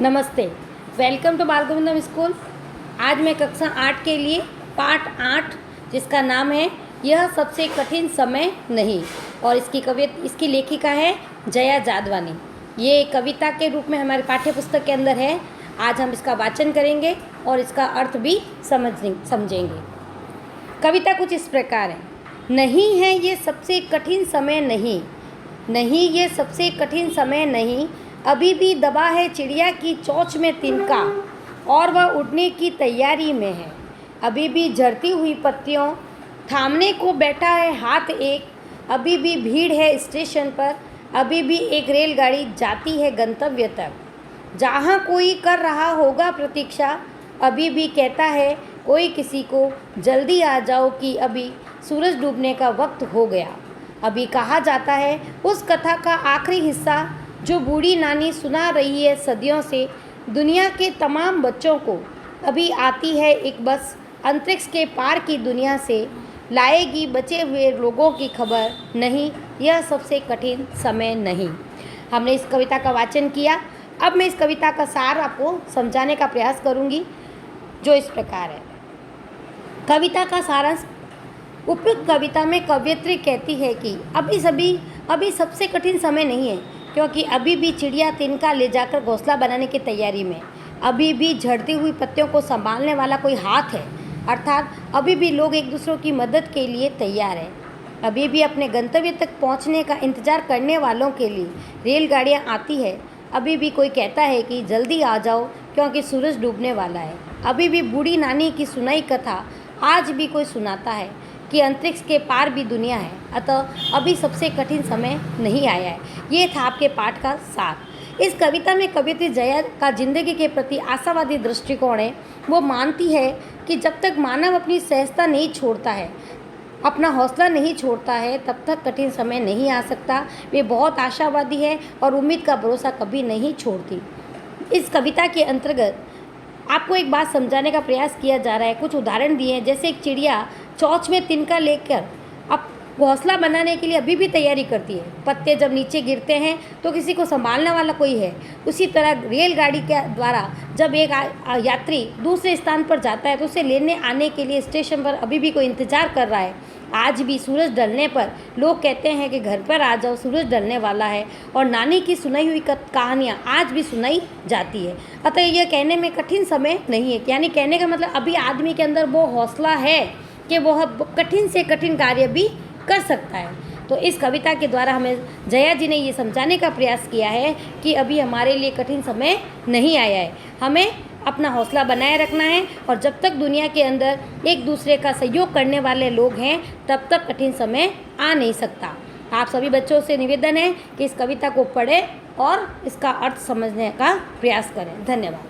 नमस्ते, welcome to बाल गोविंदम school. आज मैं कक्षा 8 के लिए पाठ 8 जिसका नाम है यह सबसे कठिन समय नहीं, और इसकी लेखिका है जया जादवानी। ये कविता के रूप में हमारे पाठ्य पुस्तक के अंदर है। आज हम इसका वाचन करेंगे और इसका अर्थ भी समझेंगे। कविता कुछ इस प्रकार है। नहीं है ये सबसे कठिन समय नहीं, नहीं ये सबसे कठिन समय नहीं, अभी भी दबा है चिड़िया की चोंच में तिनका और वह उड़ने की तैयारी में है। अभी भी झड़ती हुई पत्तियों थामने को बैठा है हाथ एक, अभी भी भीड़ है स्टेशन पर, अभी भी एक रेलगाड़ी जाती है गंतव्य तक। जहाँ कोई कर रहा होगा प्रतीक्षा, अभी भी कहता है कोई किसी को जल्दी आ जाओ कि अभी सूरज डूबने का वक्त हो गया। अभी कहा जाता है उस कथा का आखिरी हिस्सा जो बूढ़ी नानी सुना रही है सदियों से दुनिया के तमाम बच्चों को। अभी आती है एक बस अंतरिक्ष के पार की दुनिया से, लाएगी बचे हुए लोगों की खबर। नहीं, यह सबसे कठिन समय नहीं। हमने इस कविता का वाचन किया। अब मैं इस कविता का सार आपको समझाने का प्रयास करूंगी, जो इस प्रकार है। कविता का सारांश। उपयुक्त कविता में कवयित्री कहती है कि अभी सबसे कठिन समय नहीं है, क्योंकि अभी भी चिड़िया तिनका ले जाकर घोंसला बनाने की तैयारी में। अभी भी झड़ती हुई पत्तियों को संभालने वाला कोई हाथ है, अर्थात अभी भी लोग एक दूसरों की मदद के लिए तैयार हैं। अभी भी अपने गंतव्य तक पहुंचने का इंतज़ार करने वालों के लिए रेलगाड़ियां आती है। अभी भी कोई कहता है कि जल्दी आ जाओ क्योंकि सूरज डूबने वाला है। अभी भी बूढ़ी नानी की सुनाई कथा आज भी कोई सुनाता है कि अंतरिक्ष के पार भी दुनिया है, अतः अभी सबसे कठिन समय नहीं आया है। ये था आपके पाठ का सार। इस कविता में कवियत्री जया का जिंदगी के प्रति आशावादी दृष्टिकोण है। वो मानती है कि जब तक मानव अपनी सहजता नहीं छोड़ता है, अपना हौसला नहीं छोड़ता है, तब तक कठिन समय नहीं आ सकता। वे बहुत आशावादी है और उम्मीद का भरोसा कभी नहीं छोड़ती। इस कविता के अंतर्गत आपको एक बात समझाने का प्रयास किया जा रहा है। कुछ उदाहरण दिए हैं, जैसे एक चिड़िया चोंच में तिनका लेकर अब घोंसला बनाने के लिए अभी भी तैयारी करती है। पत्ते जब नीचे गिरते हैं तो किसी को संभालने वाला कोई है। उसी तरह रेलगाड़ी के द्वारा जब एक यात्री दूसरे स्थान पर जाता है तो उसे लेने आने के लिए स्टेशन पर अभी भी कोई इंतज़ार कर रहा है। आज भी सूरज ढलने पर लोग कहते हैं कि घर पर आ जाओ, सूरज ढलने वाला है, और नानी की सुनाई हुई कहानियाँ आज भी सुनाई जाती है। अतः यह कहने में कठिन समय नहीं है, यानी कहने का मतलब अभी आदमी के अंदर वो हौसला है कि वह कठिन से कठिन कार्य भी कर सकता है। तो इस कविता के द्वारा हमें जया जी ने ये समझाने का प्रयास किया है कि अभी हमारे लिए कठिन समय नहीं आया है। हमें अपना हौसला बनाए रखना है, और जब तक दुनिया के अंदर एक दूसरे का सहयोग करने वाले लोग हैं, तब तक कठिन समय आ नहीं सकता। आप सभी बच्चों से निवेदन है कि इस कविता को पढ़ें और इसका अर्थ समझने का प्रयास करें। धन्यवाद।